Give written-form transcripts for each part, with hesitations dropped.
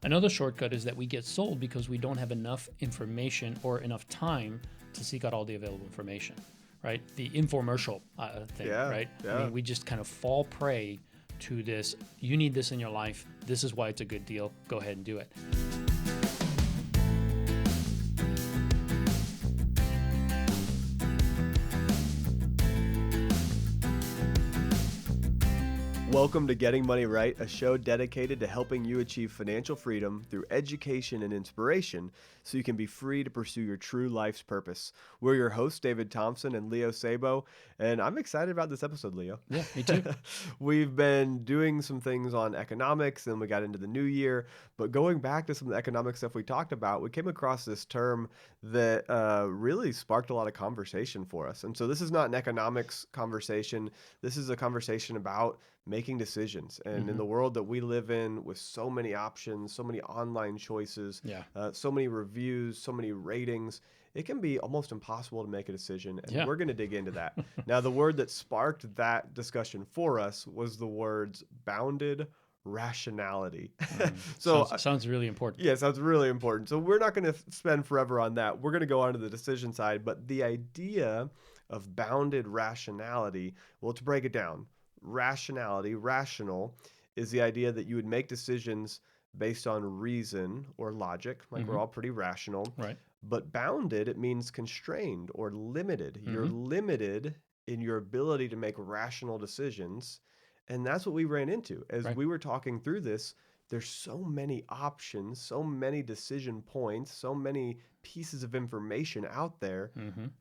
Another shortcut is that we get sold because we don't have enough information or enough time to seek out all the available information, right? The infomercial thing, right? Yeah. I mean, we just kind of fall prey to this. You need this in your life. This is why it's a good deal. Go ahead and do it. Welcome to Getting Money Right, a show dedicated to helping you achieve financial freedom through education and inspiration so you can be free to pursue your true life's purpose. We're your hosts, David Thompson and Leo Sabo, and I'm excited about this episode, Leo. Yeah, me too. We've been doing some things on economics, and we got into the new year, but going back to some of the economic stuff we talked about, we came across this term that really sparked a lot of conversation for us. And so this is not an economics conversation. This is a conversation about making decisions. And in the world that we live in with so many options, so many online choices, so many reviews, so many ratings, it can be almost impossible to make a decision. And we're going to dig into that. Now, the word that sparked that discussion for us was the words bounded rationality. So sounds really important. Yeah, sounds really important. So we're not going to spend forever on that. We're going to go on to the decision side. But the idea of bounded rationality, well, to break it down, rational, is the idea that you would make decisions based on reason or logic, like we're all pretty rational. Right. But bounded, it means constrained or limited. You're limited in your ability to make rational decisions. And that's what we ran into. As we were talking through this, there's so many options, so many decision points, so many pieces of information out there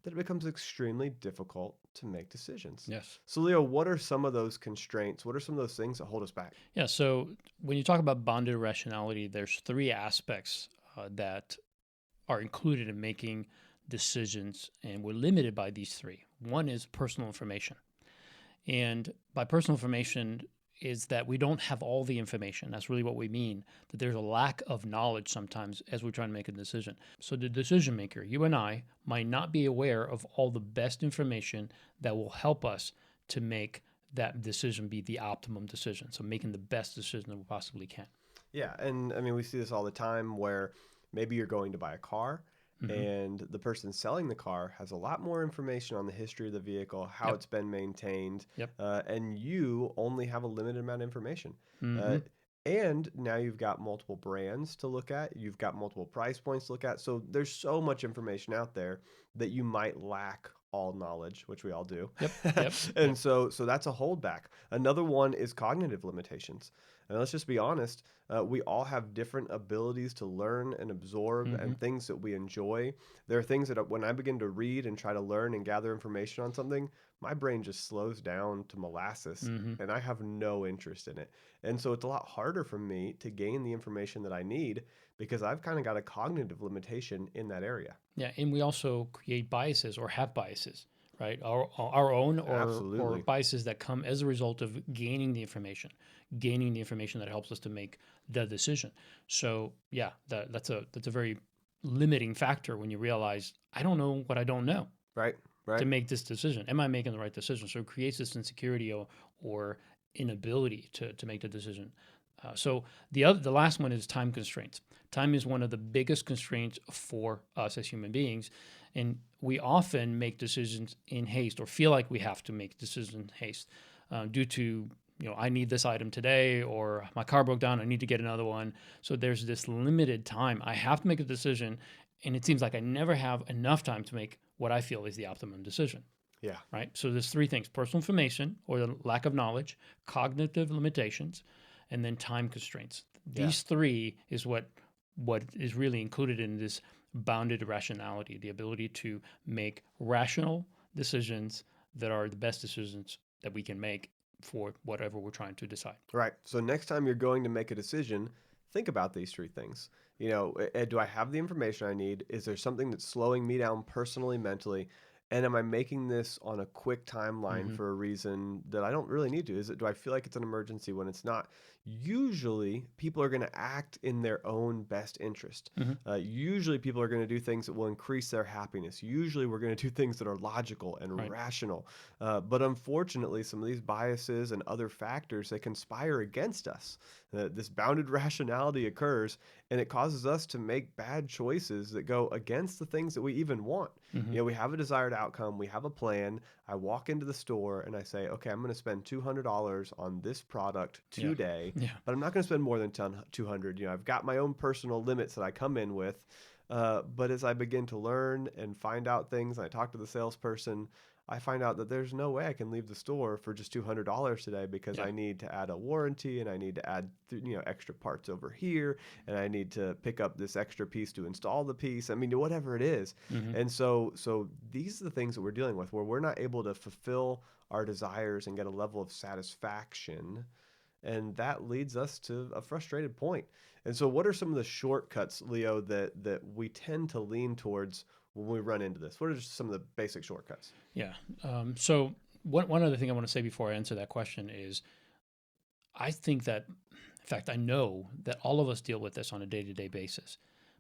that it becomes extremely difficult to make decisions. Yes. So, Leo, what are some of those constraints? What are some of those things that hold us back? Yeah. So when you talk about bounded rationality, there's three aspects that are included in making decisions, and we're limited by these three. One is personal information. And by personal information is that we don't have all the information. That's really what we mean, that there's a lack of knowledge sometimes as we're trying to make a decision. So the decision maker, you and I, might not be aware of all the best information that will help us to make that decision be the optimum decision. So making the best decision that we possibly can. Yeah, and I mean, we see this all the time where maybe you're going to buy a car, and the person selling the car has a lot more information on the history of the vehicle, how it's been maintained, and you only have a limited amount of information. And now you've got multiple brands to look at. You've got multiple price points to look at. So there's so much information out there that you might lack all knowledge, which we all do. And so that's a holdback. Another one is cognitive limitations. And let's just be honest, we all have different abilities to learn and absorb and things that we enjoy. There are things that when I begin to read and try to learn and gather information on something, my brain just slows down to molasses and I have no interest in it. And so it's a lot harder for me to gain the information that I need because I've kind of got a cognitive limitation in that area. Yeah, and we also create biases or have biases, right? Our own or biases that come as a result of gaining the information that helps us to make the decision. So yeah, that's a very limiting factor when you realize I don't know what I don't know. Right. To make this decision. Am I making the right decision? So it creates this insecurity or inability to make the decision. So the last one is time constraints. Time is one of the biggest constraints for us as human beings. And we often make decisions in haste or feel like we have to make decisions in haste due to, I need this item today or my car broke down, I need to get another one. So there's this limited time. I have to make a decision and it seems like I never have enough time to make what I feel is the optimum decision. Yeah. Right. So there's three things: personal information or the lack of knowledge, cognitive limitations, and then time constraints. These three is what is really included in this bounded rationality, the ability to make rational decisions that are the best decisions that we can make for whatever we're trying to decide. Right. So next time you're going to make a decision, think about these three things. Do I have the information I need? Is there something that's slowing me down personally, mentally? And am I making this on a quick timeline Mm-hmm. for a reason that I don't really need to? Do I feel like it's an emergency when it's not? Usually, people are going to act in their own best interest. Mm-hmm. Usually, people are going to do things that will increase their happiness. Usually, we're going to do things that are logical and Right. rational. But unfortunately, some of these biases and other factors, they conspire against us. This bounded rationality occurs, and it causes us to make bad choices that go against the things that we even want. Mm-hmm. We have a desired outcome, we have a plan. I walk into the store and I say, okay, I'm going to spend $200 on this product Yeah. today, Yeah. but I'm not going to spend more than 200. I've got my own personal limits that I come in with. But as I begin to learn and find out things, and I talk to the salesperson, I find out that there's no way I can leave the store for just $200 today because Yeah. I need to add a warranty and I need to add extra parts over here and I need to pick up this extra piece to install the piece. I mean, whatever it is. Mm-hmm. And so these are the things that we're dealing with where we're not able to fulfill our desires and get a level of satisfaction, and that leads us to a frustrated point. And so what are some of the shortcuts, Leo, that we tend to lean towards when we run into this? What are just some of the basic shortcuts? Yeah. So one other thing I want to say before I answer that question is I think that, in fact, I know that all of us deal with this on a day-to-day basis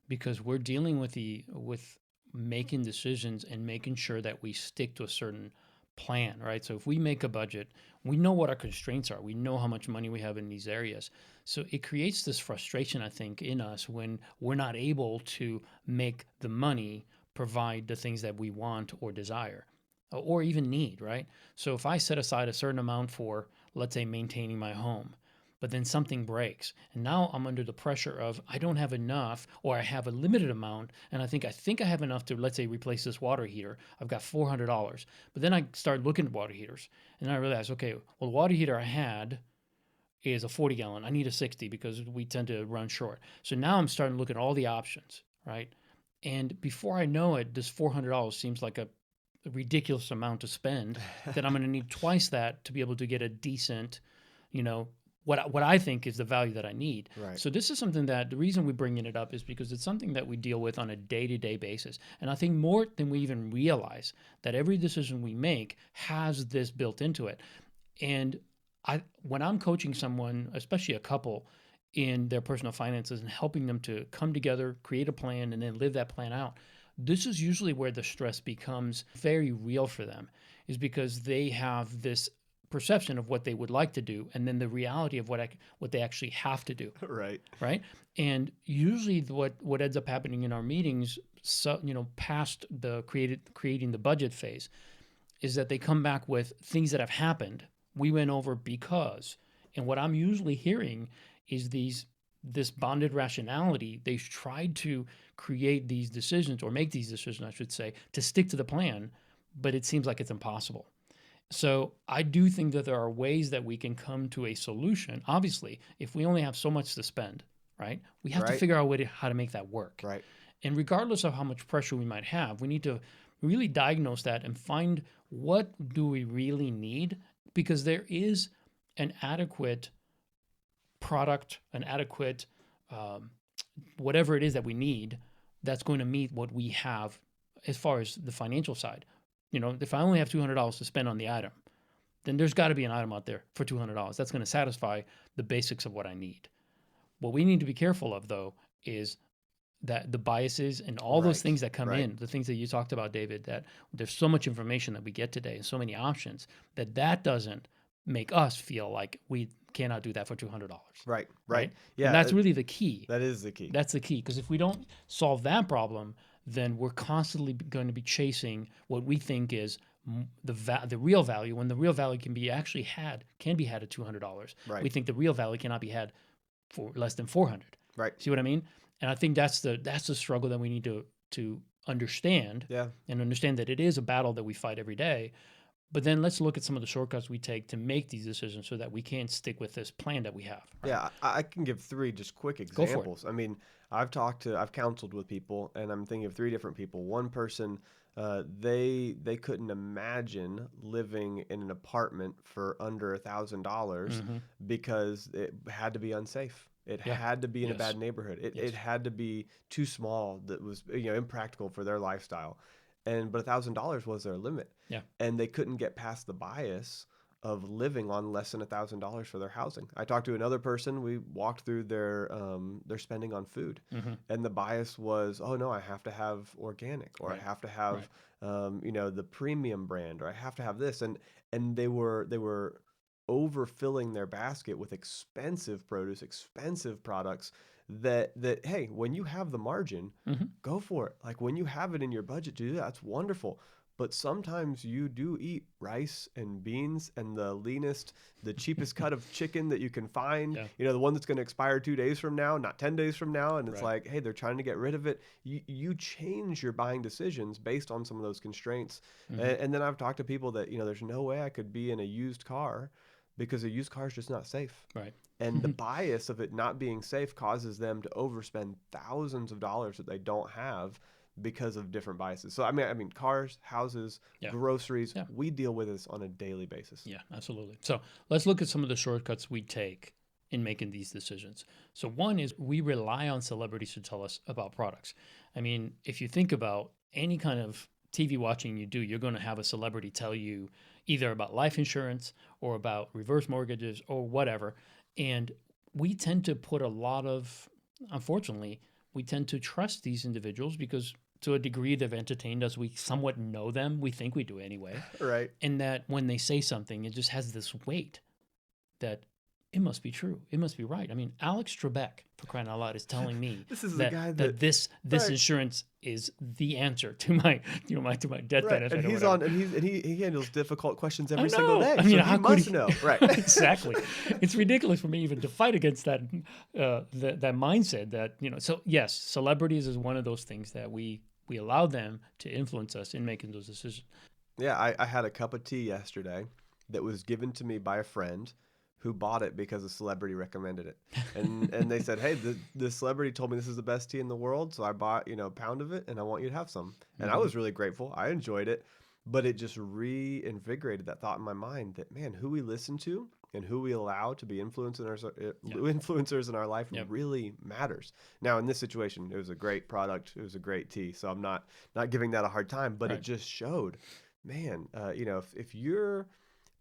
because we're dealing with making decisions and making sure that we stick to a certain plan, right? So if we make a budget, we know what our constraints are. We know how much money we have in these areas. So it creates this frustration, I think, in us when we're not able to make the money provide the things that we want or desire or even need, right? So if I set aside a certain amount for, let's say, maintaining my home, but then something breaks and now I'm under the pressure of I don't have enough or I have a limited amount and I think I have enough to, let's say, replace this water heater. I've got $400. But then I start looking at water heaters and I realize, okay, well, the water heater I had is a 40 gallon. I need a 60 because we tend to run short. So now I'm starting to look at all the options, right? And before I know it, this $400 seems like a ridiculous amount to spend that I'm going to need twice that to be able to get a decent, you know, what I think is the value that I need. Right. So this is something that the reason we're bringing it up is because it's something that we deal with on a day-to-day basis. And I think more than we even realize that every decision we make has this built into it. And when I'm coaching someone, especially a couple, in their personal finances and helping them to come together, create a plan, and then live that plan out, this is usually where the stress becomes very real for them, is because they have this perception of what they would like to do, and then the reality of what they actually have to do, Right. right? And usually, what ends up happening in our meetings, so past the creating the budget phase, is that they come back with things that have happened. We went over because, and what I'm usually hearing is this bonded rationality. They've tried to create these decisions or make these decisions, I should say, to stick to the plan, but it seems like it's impossible. So I do think that there are ways that we can come to a solution. Obviously, if we only have so much to spend, right, we have to Right. figure out a way how to make that work. Right. And regardless of how much pressure we might have, we need to really diagnose that and find what do we really need, because there is an adequate product, an adequate um, whatever it is that we need that's going to meet what we have as far as the financial side. If I only have $200 to spend on the item, then there's got to be an item out there for $200 that's going to satisfy the basics of what I need. What we need to be careful of, though, is that the biases and all those Right. things that come Right. in, the things that you talked about, David, that there's so much information that we get today and so many options that doesn't make us feel like we cannot do that for $200, Right. Right. right? And Yeah. that's really the key. That is the key. That's the key, because if we don't solve that problem, then we're constantly going to be chasing what we think is the real value, when the real value can be had at $200. Right. We think the real value cannot be had for less than 400. Right. See what I mean? And I think that's the struggle that we need to understand, Yeah. and understand that it is a battle that we fight every day. But then let's look at some of the shortcuts we take to make these decisions so that we can stick with this plan that we have. Right? Yeah, I can give three just quick Go for it. examples. I mean, I've counseled with people, and I'm thinking of three different people. One person, they couldn't imagine living in an apartment for under $1,000 Mm-hmm. because it had to be unsafe. It Yeah. had to be in a Yes. bad neighborhood. It Yes. had to be too small that was impractical for their lifestyle. but $1,000 was their limit, Yeah. and they couldn't get past the bias of living on less than $1,000 for their housing. I talked to another person. We walked through their spending on food, Mm-hmm. and the bias was, oh no, I have to have organic, or I Right. have to Right. have the premium brand, or I have to have this, and they were overfilling their basket with expensive produce, expensive products. That hey, when you have the margin, Mm-hmm. go for it. Like when you have it in your budget to do that, that's wonderful. But sometimes you do eat rice and beans and the leanest, the cheapest cut of chicken that you can find. Yeah. The one that's going to expire 2 days from now, not 10 days from now. And it's Right. like, hey, they're trying to get rid of it. You change your buying decisions based on some of those constraints. Mm-hmm. And then I've talked to people that, there's no way I could be in a used car because a used car is just not safe. Right. And the bias of it not being safe causes them to overspend thousands of dollars that they don't have because of different biases. So I mean cars, houses, Yeah. groceries, Yeah. we deal with this on a daily basis. Yeah, absolutely. So let's look at some of the shortcuts we take in making these decisions. So one is we rely on celebrities to tell us about products. I mean, if you think about any kind of TV watching you do, you're going to have a celebrity tell you either about life insurance or about reverse mortgages or whatever. And we tend to put a lot of, unfortunately, we tend to trust these individuals because to a degree they've entertained us. We somewhat know them. We think we do anyway. Right. And that when they say something, it just has this weight that it must be true. It must be right. I mean, Alex Trebek, for crying out loud, is telling me This is a that, guy that this right. insurance is the answer to my death right. benefit. And he's or on, and he handles difficult questions I every single know. day. I mean, so how he could must he? know, right? Exactly. It's ridiculous for me even to fight against that that mindset. That So yes, celebrities is one of those things that we allow them to influence us in making those decisions. Yeah, I had a cup of tea yesterday that was given to me by a friend who bought it because a celebrity recommended it. And they said, hey, the celebrity told me this is the best tea in the world, so I bought, a pound of it and I want you to have some. And I was really grateful. I enjoyed it, but it just reinvigorated that thought in my mind that, man, who we listen to and who we allow to be influencers in our life really matters. Now, in this situation, it was a great product. It was a great tea. So I'm not giving that a hard time, but it just showed, man, if you're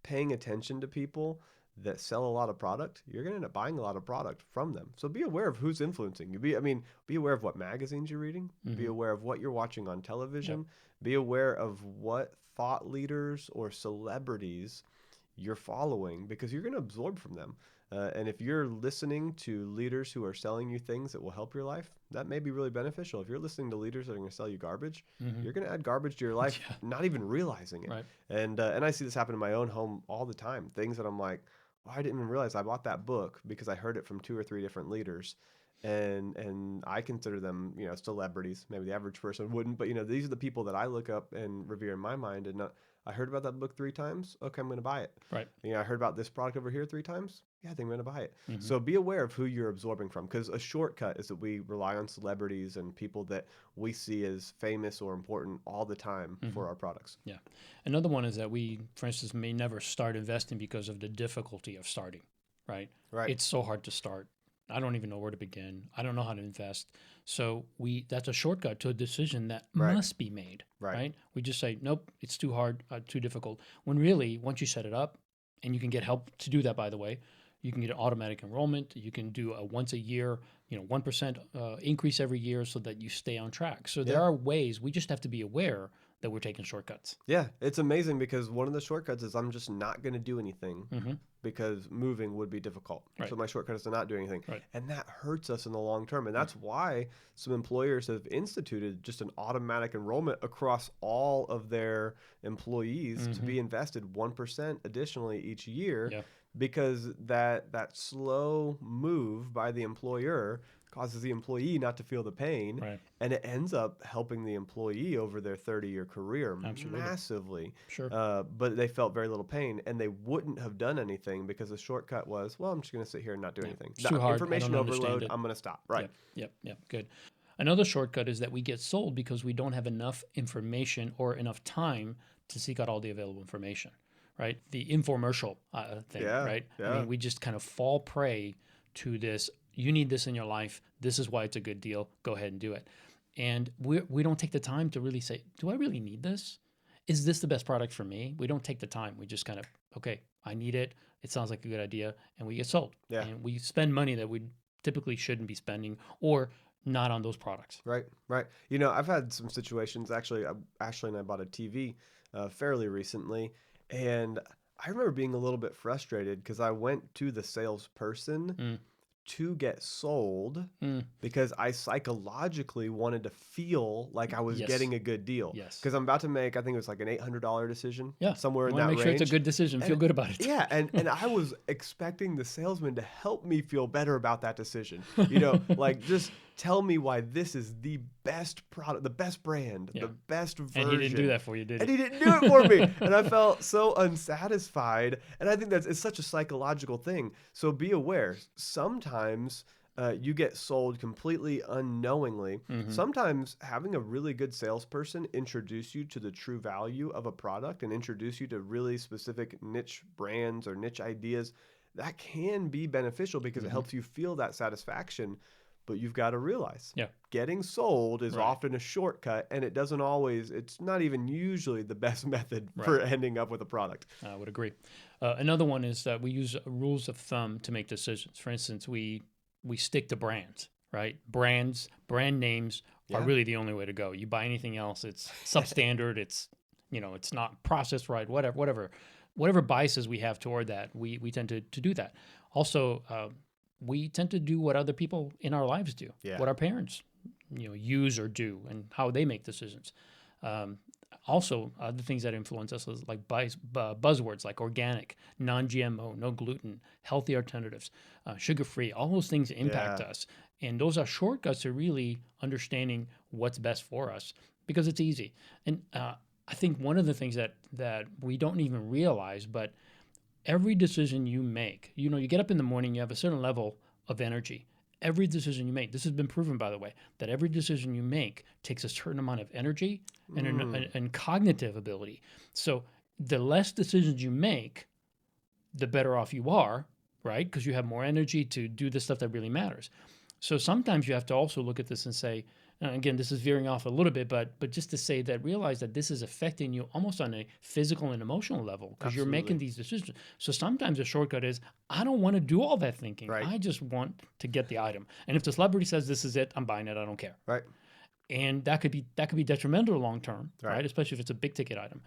paying attention to people that sell a lot of product, you're going to end up buying a lot of product from them. So be aware of who's influencing you. Be aware of what magazines you're reading. Be aware of what you're watching on television. Be aware of what thought leaders or celebrities you're following, because you're going to absorb from them. And if you're listening to leaders who are selling you things that will help your life, that may be really beneficial. If you're listening to leaders that are going to sell you garbage, you're going to add garbage to your life, not even realizing it. Right. And I see this happen in my own home all the time. Things that I'm like, oh, I didn't even realize I bought that book because I heard it from 2 or 3 different leaders. And I consider them, celebrities. Maybe the average person wouldn't, but these are the people that I look up and revere in my mind. And I heard about that book 3 times. Okay, I'm going to buy it. Right. I heard about this product over here 3 times. Yeah, I think I'm going to buy it. So be aware of who you're absorbing from, because a shortcut is that we rely on celebrities and people that we see as famous or important all the time for our products. Yeah. Another one is that we, for instance, may never start investing because of the difficulty of starting, right? Right. It's so hard to start. I don't even know where to begin. I don't know how to invest. So that's a shortcut to a decision that must be made, right? We just say, nope, it's too hard, too difficult. When really, once you set it up, and you can get help to do that, by the way, you can get an automatic enrollment. You can do a once a year, 1% increase every year so that you stay on track. So there are ways. We just have to be aware that we're taking shortcuts. Yeah, it's amazing because one of the shortcuts is I'm just not going to do anything because moving would be difficult. Right. So my shortcut is to not do anything. Right. And that hurts us in the long term. And that's why some employers have instituted just an automatic enrollment across all of their employees to be invested 1% additionally each year. Yeah. Because that slow move by the employer causes the employee not to feel the pain, and it ends up helping the employee over their 30-year career massively. Sure. But they felt very little pain, and they wouldn't have done anything because the shortcut was, well, I'm just going to sit here and not do anything. It's too hard. Information overload, I'm going to stop. Right. Yep. Good. Another shortcut is that we get sold because we don't have enough information or enough time to seek out all the available information. Right? The infomercial thing, right? Yeah. I mean, we just kind of fall prey to this. You need this in your life. This is why it's a good deal. Go ahead and do it. And we don't take the time to really say, do I really need this? Is this the best product for me? We don't take the time. We just kind of, okay, I need it. It sounds like a good idea. And we get sold. Yeah. And we spend money that we typically shouldn't be spending or not on those products. Right, right. You know, I've had some situations. Actually, Ashley and I bought a TV fairly recently, and I remember being a little bit frustrated because I went to the salesperson Mm, to get sold mm, because I psychologically wanted to feel like I was yes. getting a good deal. Yes. Because I'm about to make, I think it was like an $800 decision, Yeah. somewhere You in want to that make sure it's a range. good decision. Feel And good about it. yeah, and I was expecting the salesman to help me feel better about that decision. You know, like just tell me why this is the best product, the best brand, Yeah. the best version. And he didn't do that for you, did And he? he didn't do it for me. And I felt so unsatisfied. And I think it's such a psychological thing. So be aware. Sometimes you get sold completely unknowingly. Mm-hmm. Sometimes having a really good salesperson introduce you to the true value of a product and introduce you to really specific niche brands or niche ideas, that can be beneficial because it Mm-hmm. helps you feel that satisfaction. But you've got to realize Yeah. getting sold is Right. often a shortcut, and it doesn't always, it's not even usually the best method Right. for ending up with a product. I would agree. Another one is that we use rules of thumb to make decisions. For instance, we stick to brands, right? Brand names are Yeah. really the only way to go. You buy anything else, it's substandard. It's it's not processed right. Whatever biases we have toward that, we tend to do that. Also, we tend to do what other people in our lives do, Yeah. what our parents use or do, and how they make decisions. Um, Also, other things that influence us is like buzzwords like organic, non-GMO, no gluten, healthy alternatives, sugar-free. All those things impact Yeah. us, and those are shortcuts to really understanding what's best for us because it's easy. And I think one of the things that we don't even realize, but every decision you make, you get up in the morning, you have a certain level of energy. Every decision you make, this has been proven, by the way, that every decision you make takes a certain amount of energy and cognitive ability. So the less decisions you make, the better off you are, right? Because you have more energy to do the stuff that really matters. So sometimes you have to also look at this and say, again, this is veering off a little bit, but just to say that realize that this is affecting you almost on a physical and emotional level because you're making these decisions. So sometimes a shortcut is, I don't want to do all that thinking. Right. I just want to get the item. And if the celebrity says this is it, I'm buying it. I don't care. Right. And that could be detrimental long term, right? Especially if it's a big ticket item.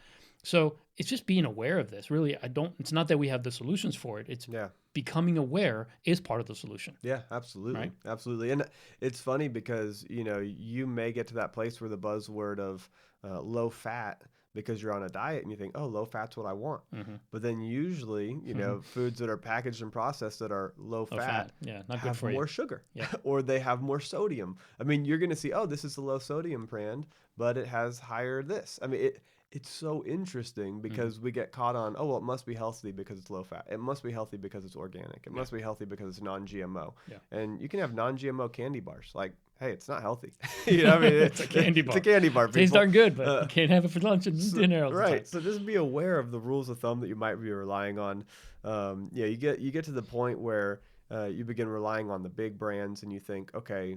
So it's just being aware of this. Really, it's not that we have the solutions for it. It's becoming aware is part of the solution. Yeah, absolutely. Right? Absolutely. And it's funny because, you may get to that place where the buzzword of low fat because you're on a diet and you think, oh, low fat's what I want. Mm-hmm. But then usually, foods that are packaged and processed that are low fat yeah, not have good for more you. sugar Yeah. or they have more sodium. I mean, you're going to see, oh, this is a low sodium brand, but it has higher this. I mean, it's so interesting because we get caught on, oh, well, it must be healthy because it's low fat. It must be healthy because it's organic. It must be healthy because it's non-GMO. Yeah. And you can have non-GMO candy bars. Like, hey, it's not healthy. I mean, it's a candy bar. It's a candy bar. Tastes darn good, but you can't have it for lunch and dinner all the time. Right. So just be aware of the rules of thumb that you might be relying on. You get to the point where you begin relying on the big brands and you think, okay,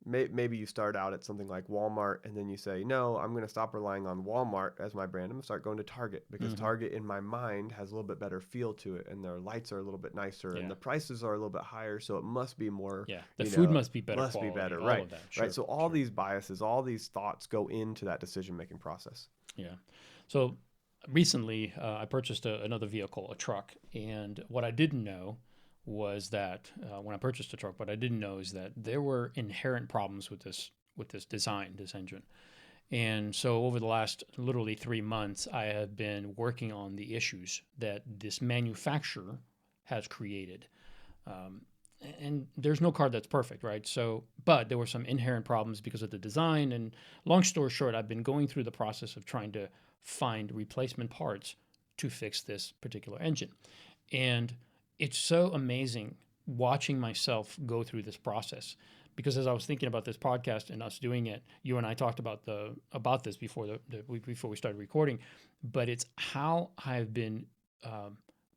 maybe you start out at something like Walmart and then you say, no, I'm going to stop relying on Walmart as my brand. I'm going to start going to Target because Target in my mind has a little bit better feel to it and their lights are a little bit nicer and the prices are a little bit higher. So it must be more. Yeah. The food must be better. Must quality, be better. all Right. Of that. Sure, right. So all these biases, all these thoughts go into that decision-making process. Yeah. So recently I purchased another vehicle, a truck. And what I didn't know was that when I purchased a truck, what I didn't know is that there were inherent problems with this design, this engine. And so over the last literally 3 months, I have been working on the issues that this manufacturer has created. And there's no car that's perfect, right? So, but there were some inherent problems because of the design. And long story short, I've been going through the process of trying to find replacement parts to fix this particular engine. And it's so amazing watching myself go through this process because as I was thinking about this podcast and us doing it, you and I talked about this before we started recording, but it's how I've been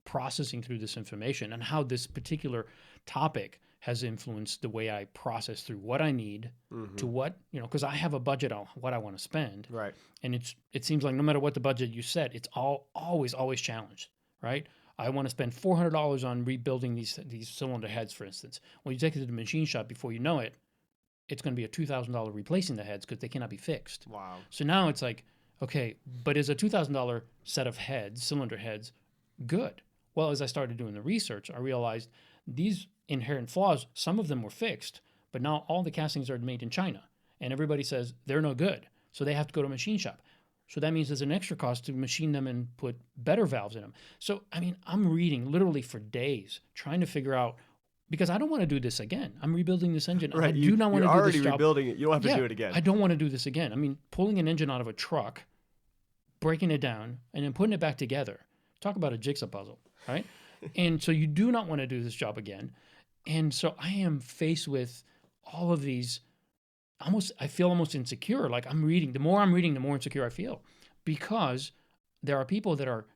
processing through this information and how this particular topic has influenced the way I process through what I need to what, because I have a budget on what I want to spend. Right. And it seems like no matter what the budget you set, it's always challenged, right? I want to spend $400 on rebuilding these cylinder heads, for instance. When you take it to the machine shop, before you know it, it's going to be a $2,000 replacing the heads because they cannot be fixed. Wow. So now it's like, okay, but is a $2,000 set of heads, cylinder heads, good? Well, as I started doing the research, I realized these inherent flaws, some of them were fixed, but now all the castings are made in China, and everybody says they're no good. So they have to go to a machine shop. So that means there's an extra cost to machine them and put better valves in them. So, I mean, I'm reading literally for days trying to figure out, because I don't want to do this again. I'm rebuilding this engine. Right. I do not want to do this job. You're already rebuilding it. You don't have to do it again. I don't want to do this again. I mean, pulling an engine out of a truck, breaking it down, and then putting it back together. Talk about a jigsaw puzzle, right? And so you do not want to do this job again. And so I am faced with all of these, I feel almost insecure. Like I'm reading, the more I'm reading, the more insecure I feel, because there are people that are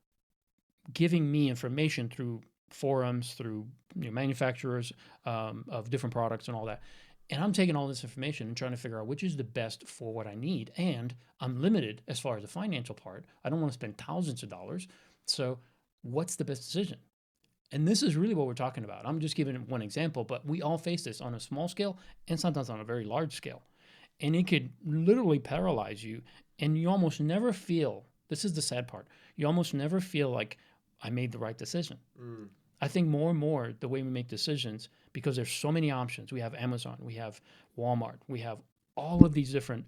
giving me information through forums, through manufacturers of different products and all that. And I'm taking all this information and trying to figure out which is the best for what I need. And I'm limited as far as the financial part. I don't want to spend thousands of dollars. So what's the best decision? And this is really what we're talking about. I'm just giving one example, but we all face this on a small scale and sometimes on a very large scale. And it could literally paralyze you. And you almost never feel, this is the sad part, you almost never feel like I made the right decision. I think more and more the way we make decisions, because there's so many options. We have Amazon, we have Walmart, we have all of these different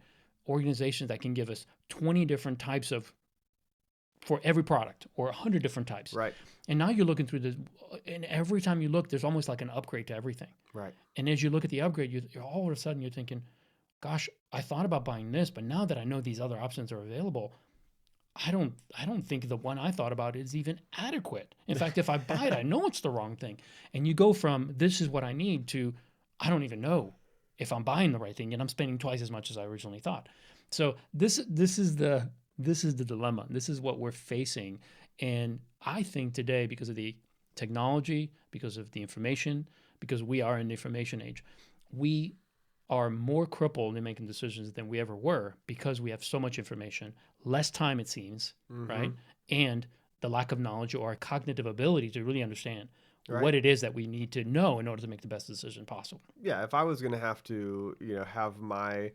organizations that can give us 20 different types of, for every product, or 100 different types. Right. And now you're looking through this, and every time you look, there's almost like an upgrade to everything. Right. And as you look at the upgrade, you're all of a sudden you're thinking, gosh, I thought about buying this, but now that I know these other options are available, I don't think the one I thought about is even adequate. In fact, if I buy it, I know it's the wrong thing. And you go from this is what I need to I don't even know if I'm buying the right thing, and I'm spending twice as much as I originally thought. So this is the dilemma. This is what we're facing. And I think today, because of the technology, because of the information, because we are in the information age, we are more crippled in making decisions than we ever were, because we have so much information, less time it seems, right? And the lack of knowledge or cognitive ability to really understand what it is that we need to know in order to make the best decision possible. Yeah, if I was going to have to, have my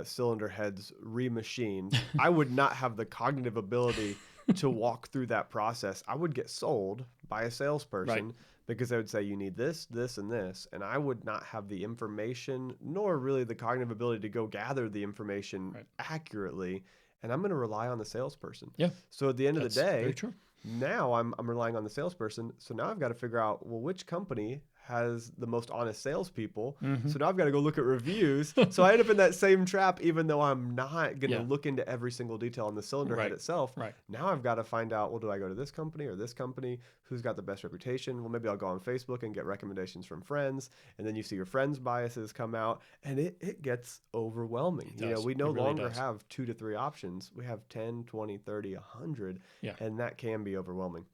cylinder heads remachined, I would not have the cognitive ability to walk through that process. I would get sold by a salesperson because they would say, you need this, this, and this. And I would not have the information, nor really the cognitive ability to go gather the information accurately. And I'm going to rely on the salesperson. Yeah. So at the end of the day, very true. Now I'm relying on the salesperson. So now I've got to figure out, well, which company has the most honest salespeople. So now I've got to go look at reviews. So I end up in that same trap, even though I'm not going to look into every single detail on the cylinder head itself. Now I've got to find out, well, do I go to this company or this company? Who's got the best reputation? Well, maybe I'll go on Facebook and get recommendations from friends. And then you see your friends' biases come out, and it gets overwhelming. We no longer have 2 to 3 options. We have 10, 20, 30, 100. And that can be overwhelming.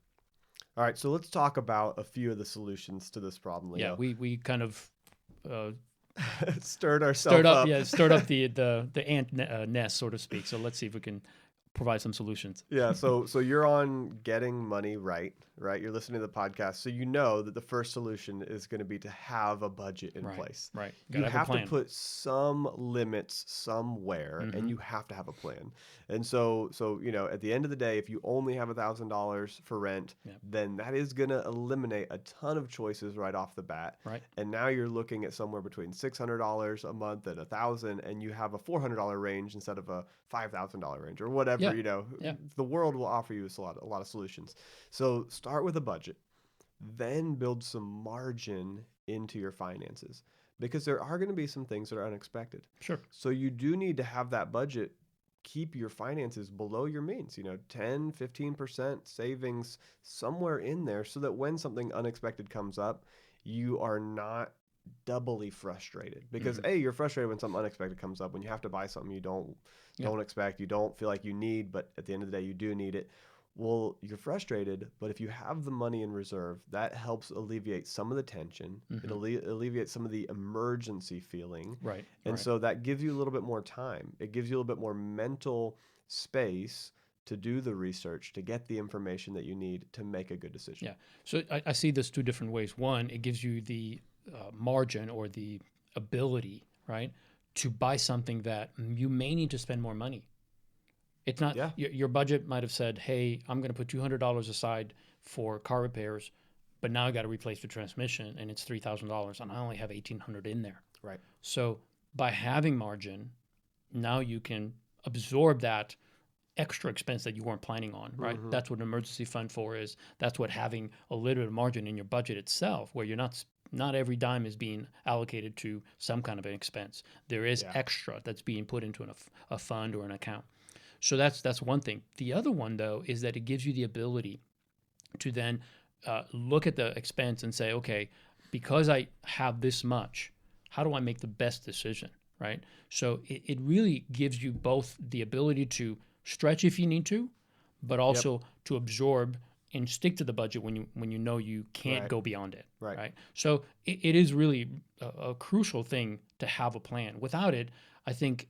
All right, so let's talk about a few of the solutions to this problem, Leo. Yeah, we kind of stirred ourselves up. Yeah, stirred up the ant nest, so to speak. So let's see if we can provide some solutions. Yeah, so you're on Getting Money Right? You're listening to the podcast, so you know that the first solution is going to be to have a budget in place. Right. You have to put some limits somewhere, and you have to have a plan. And so at the end of the day, if you only have $1,000 for rent, then that is going to eliminate a ton of choices right off the bat. Right. And now you're looking at somewhere between $600 a month and $1,000, and you have a $400 range instead of a $5,000 range or whatever. The world will offer you a lot of solutions. So start with a budget, then build some margin into your finances, because there are going to be some things that are unexpected. Sure. So you do need to have that budget keep your finances below your means, 10, 15% savings somewhere in there, so that when something unexpected comes up, you are not doubly frustrated. Because you're frustrated when something unexpected comes up, when you have to buy something you don't expect, you don't feel like you need, but at the end of the day you do need it. Well, you're frustrated, but if you have the money in reserve, that helps alleviate some of the tension. It Mm-hmm. alleviates some of the emergency feeling. Right. And Right. so that gives you a little bit more time. It gives you a little bit more mental space to do the research, to get the information that you need to make a good decision. Yeah. So I see this two different ways. One, it gives you the margin or the ability, right, to buy something that you may need to spend more money. It's not Yeah. your budget might have said, "Hey, I'm going to put $200 aside for car repairs, but now I got to replace the transmission, and it's $3,000, and I only have 1,800 in there." Right. So by having margin, now you can absorb that extra expense that you weren't planning on, right? Mm-hmm. That's what an emergency fund for is. That's what having a little bit of margin in your budget itself, where you're not every dime is being allocated to some kind of an expense. There is Yeah. extra that's being put into a fund or an account. So that's one thing. The other one though is that it gives you the ability to then look at the expense and say, okay, because I have this much, how do I make the best decision, right? So it really gives you both the ability to stretch if you need to, but Yep. also to absorb and stick to the budget when you know you can't Right. go beyond it, Right. right? So it is really a crucial thing to have a plan. Without it, I think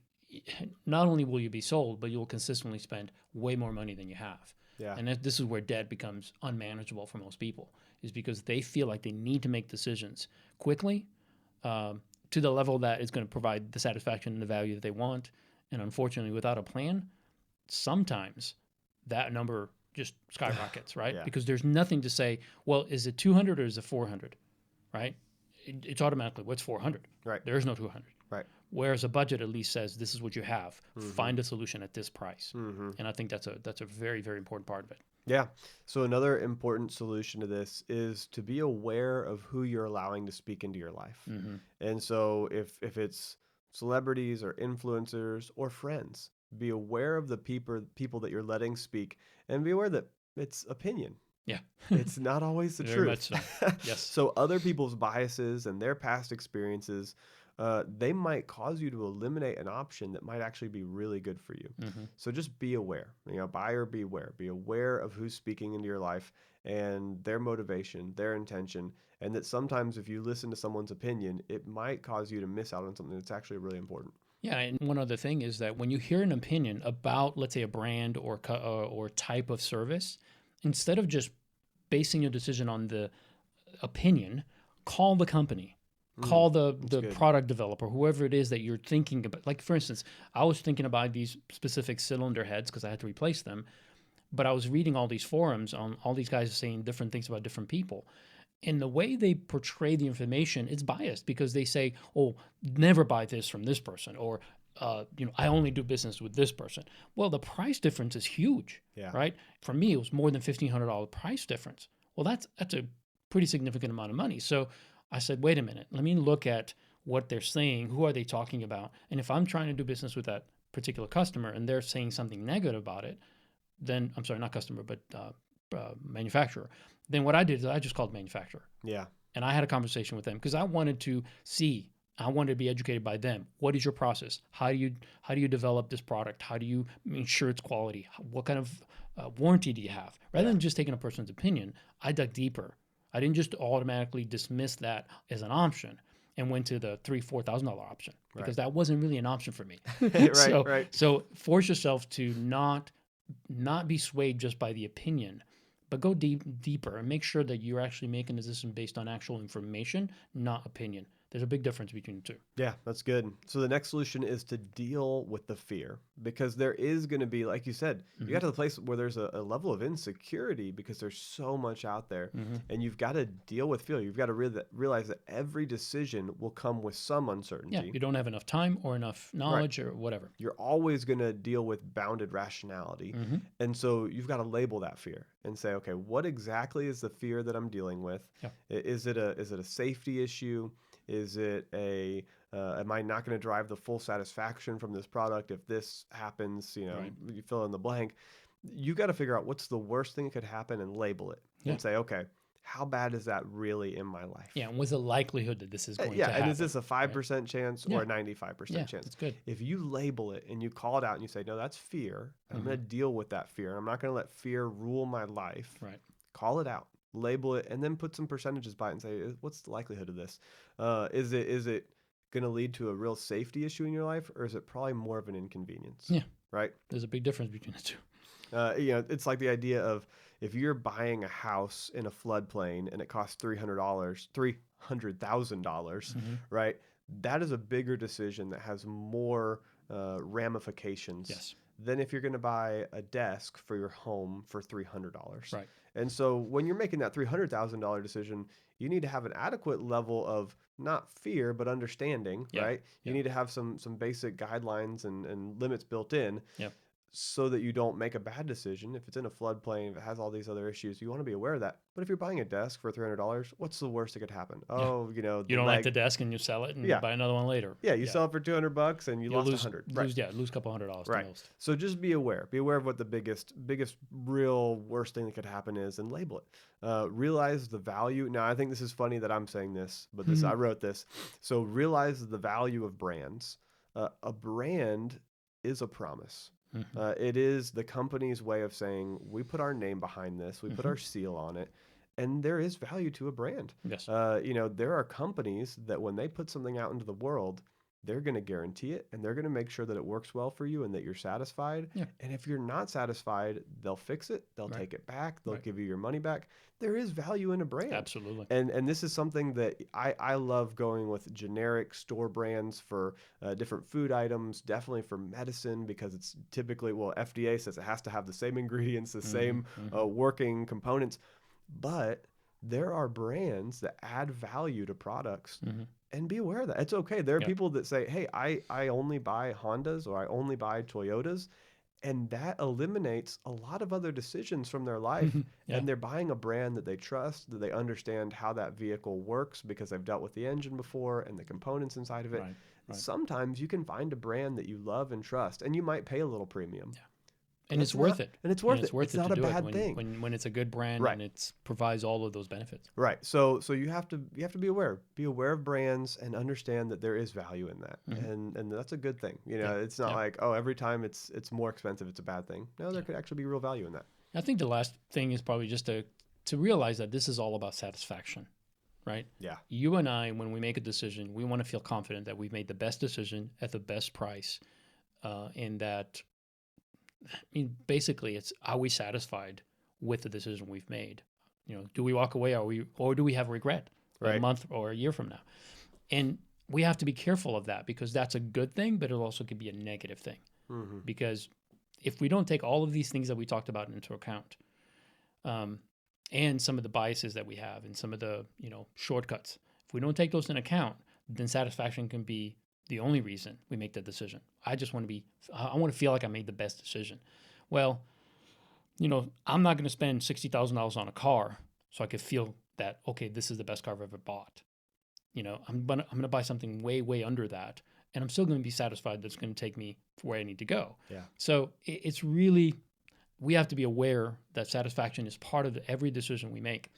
not only will you be sold, but you'll consistently spend way more money than you have. Yeah. And this is where debt becomes unmanageable for most people, is because they feel like they need to make decisions quickly to the level that is going to provide the satisfaction and the value that they want. And unfortunately, without a plan, sometimes that number just skyrockets, right? Yeah. Because there's nothing to say, well, is it 200 or is it 400, right? It's automatically, what's 400? Right. There's no 200. Right. Whereas a budget at least says this is what you have. Mm-hmm. Find a solution at this price, Mm-hmm. and I think that's a very very important part of it. Yeah. So another important solution to this is to be aware of who you're allowing to speak into your life. Mm-hmm. And so if it's celebrities or influencers or friends, be aware of the people that you're letting speak and be aware that it's opinion. Yeah, It's not always the very much truth. so. Yes. So other people's biases and their past experiences, they might cause you to eliminate an option that might actually be really good for you. Mm-hmm. So just be aware. Buyer beware. Be aware of who's speaking into your life and their motivation, their intention, and that sometimes if you listen to someone's opinion, it might cause you to miss out on something that's actually really important. Yeah, and one other thing is that when you hear an opinion about, let's say, a brand or type of service, instead of just basing your decision on the opinion, call the company, call the good. product developer, whoever it is that you're thinking about. Like for instance, I was thinking about these specific cylinder heads because I had to replace them, but I was reading all these forums on all these guys saying different things about different people. And the way they portray the information, it's biased because they say, "Oh, never buy this from this person," or I only do business with this person. Well, the price difference is huge, Yeah. right? For me, it was more than $1,500 price difference. Well, that's a pretty significant amount of money. So I said, wait a minute, let me look at what they're saying. Who are they talking about? And if I'm trying to do business with that particular customer and they're saying something negative about it, then I'm sorry, not customer, but manufacturer. Then what I did is I just called manufacturer. Yeah. And I had a conversation with them because I wanted to see, I wanted to be educated by them. What is your process? How do you develop this product? How do you ensure its quality? What kind of warranty do you have? Rather than just taking a person's opinion, I dug deeper. I didn't just automatically dismiss that as an option and went to the $3,000-$4,000 option because that wasn't really an option for me. Right. So force yourself to not be swayed just by the opinion, but go deeper and make sure that you're actually making a decision based on actual information, not opinion. There's a big difference between the two. Yeah, that's good. So the next solution is to deal with the fear because there is going to be, like you said, you got to the place where there's a level of insecurity because there's so much out there and you've got to deal with fear. You've got to realize that every decision will come with some uncertainty. Yeah, you don't have enough time or enough knowledge or whatever. You're always going to deal with bounded rationality. And so you've got to label that fear and say, okay, what exactly is the fear that I'm dealing with? Yeah. Is it a safety issue? Is it am I not going to derive the full satisfaction from this product if this happens? You fill in the blank. You got to figure out what's the worst thing that could happen and label it and say, okay, how bad is that really in my life? Yeah, and what's the likelihood that this is going to And happen? is this a 5% right? chance or a 95% chance? That's good. If you label it and you call it out and you say, no, that's fear, and I'm going to deal with that fear, and I'm not going to let fear rule my life, Right. call it out, label it, and then put some percentages by it and say, what's the likelihood of this? Is it going to lead to a real safety issue in your life, or is it probably more of an inconvenience? Yeah. Right? There's a big difference between the two. It's like the idea of if you're buying a house in a floodplain and it costs $300,000, right? That is a bigger decision that has more ramifications Yes. than if you're going to buy a desk for your home for $300. Right. And so when you're making that $300,000 decision, you need to have an adequate level of not fear but understanding, right? You need to have some basic guidelines and limits built in. Yeah. So that you don't make a bad decision. If it's in a floodplain, if it has all these other issues, you want to be aware of that. But if you're buying a desk for $300, what's the worst that could happen? Oh, you don't like the desk and you sell it and buy another one later. Yeah, you sell it for $200 and you lost lose, $100. Lose a couple $100 right. the most. So just be aware. Be aware of what the biggest real worst thing that could happen is, and label it. Realize the value. Now, I think this is funny that I'm saying this, but I wrote this. So realize the value of brands. A brand is a promise. It is the company's way of saying, we put our name behind this, we put our seal on it, and there is value to a brand. Yes. There are companies that when they put something out into the world, they're going to guarantee it and they're going to make sure that it works well for you and that you're satisfied. Yeah. And if you're not satisfied, they'll fix it. They'll take it back. They'll give you your money back. There is value in a brand. Absolutely. And this is something that I love going with generic store brands for different food items, definitely for medicine, because it's typically, FDA says it has to have the same ingredients, the same working components. But there are brands that add value to products. And be aware of that. It's okay. There are people that say, hey, I only buy Hondas or I only buy Toyotas. And that eliminates a lot of other decisions from their life. And they're buying a brand that they trust, that they understand how that vehicle works because they've dealt with the engine before and the components inside of it. Right. Sometimes you can find a brand that you love and trust, and you might pay a little premium. Yeah. And it's worth it. And it's worth it. It's not a bad thing. When it's a good brand and it provides all of those benefits. Right. So you have to be aware. Be aware of brands and understand that there is value in that. And that's a good thing. It's not like, oh, every time it's more expensive, it's a bad thing. No, there could actually be real value in that. I think the last thing is probably just to realize that this is all about satisfaction. Right? Yeah. You and I, when we make a decision, we want to feel confident that we've made the best decision at the best price, and that, basically, are we satisfied with the decision we've made? Do we walk away? Or do we have regret a month or a year from now? And we have to be careful of that, because that's a good thing, but it also could be a negative thing. Because if we don't take all of these things that we talked about into account, and some of the biases that we have and some of the shortcuts, if we don't take those into account, then satisfaction can be the only reason we make that decision. I want to feel like I made the best decision. Well, I'm not going to spend $60,000 on a car so I could feel that, okay, this is the best car I've ever bought. I'm going to buy something way, way under that, and I'm still going to be satisfied that it's going to take me where I need to go. Yeah. So it's really, we have to be aware that satisfaction is part of every decision we make.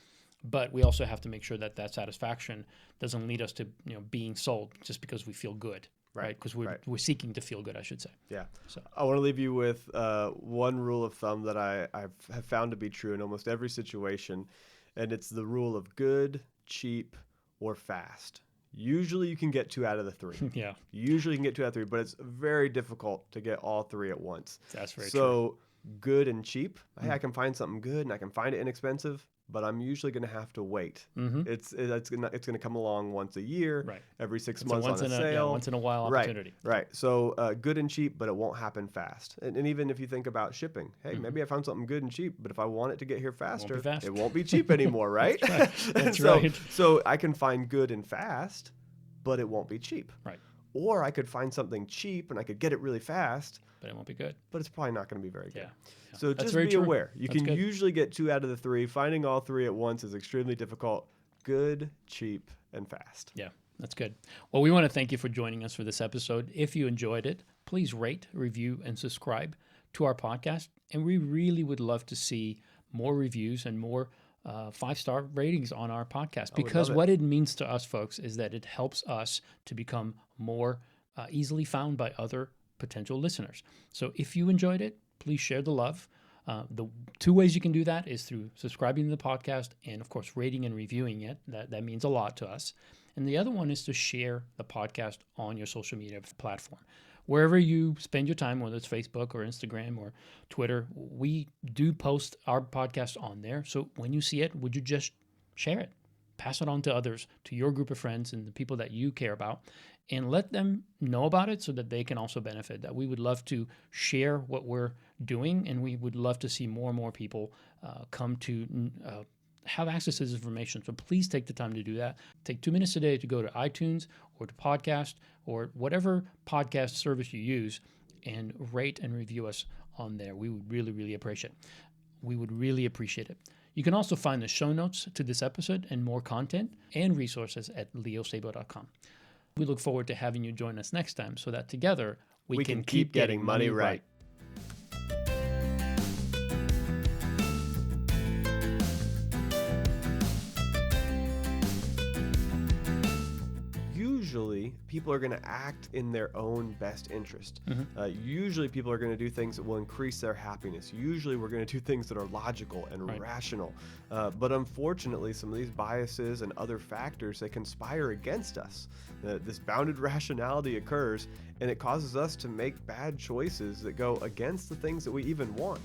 But we also have to make sure that satisfaction doesn't lead us to being sold just because we feel good, right? Because we're seeking to feel good, I should say. Yeah. So I want to leave you with one rule of thumb that I have found to be true in almost every situation, and it's the rule of good, cheap, or fast. Usually you can get 2 out of the 3. Yeah. Usually you can get 2 out of 3, but it's very difficult to get all 3 at once. That's very true. So good and cheap. Hey, I can find something good and I can find it inexpensive, but I'm usually going to have to wait. It's going to come along once a year, every 6 months on a sale. Once in a while opportunity. Right. So good and cheap, but it won't happen fast. And even if you think about shipping, hey, maybe I found something good and cheap, but if I want it to get here faster, it won't be cheap anymore, right? That's right. So I can find good and fast, but it won't be cheap. Right. Or I could find something cheap and I could get it really fast, but it won't be good. But it's probably not going to be very good. Yeah. So just be aware. You can usually get 2 out of the 3. Finding all 3 at once is extremely difficult. Good, cheap, and fast. Yeah, that's good. Well, we want to thank you for joining us for this episode. If you enjoyed it, please rate, review, and subscribe to our podcast. And we really would love to see more reviews and more 5-star ratings on our podcast, I would because love it. what it means to us, folks, is that it helps us to become more easily found by other potential listeners. So if you enjoyed it, please share the love. The 2 ways you can do that is through subscribing to the podcast and, of course, rating and reviewing it. That means a lot to us. And the other one is to share the podcast on your social media platform. Wherever you spend your time, whether it's Facebook or Instagram or Twitter, we do post our podcast on there. So when you see it, would you just share it? Pass it on to others, to your group of friends and the people that you care about, and let them know about it so that they can also benefit. That we would love to share what we're doing, and we would love to see more and more people come to have access to this information. So please take the time to do that. Take 2 minutes a day to go to iTunes or to podcast or whatever podcast service you use and rate and review us on there. We would really, really appreciate it. We would really appreciate it. You can also find the show notes to this episode and more content and resources at leosabo.com. We look forward to having you join us next time so that together we can keep getting money right. Usually, people are going to act in their own best interest. Usually, people are going to do things that will increase their happiness. Usually, we're going to do things that are logical and rational. But unfortunately, some of these biases and other factors, they conspire against us. This bounded rationality occurs, and it causes us to make bad choices that go against the things that we even want.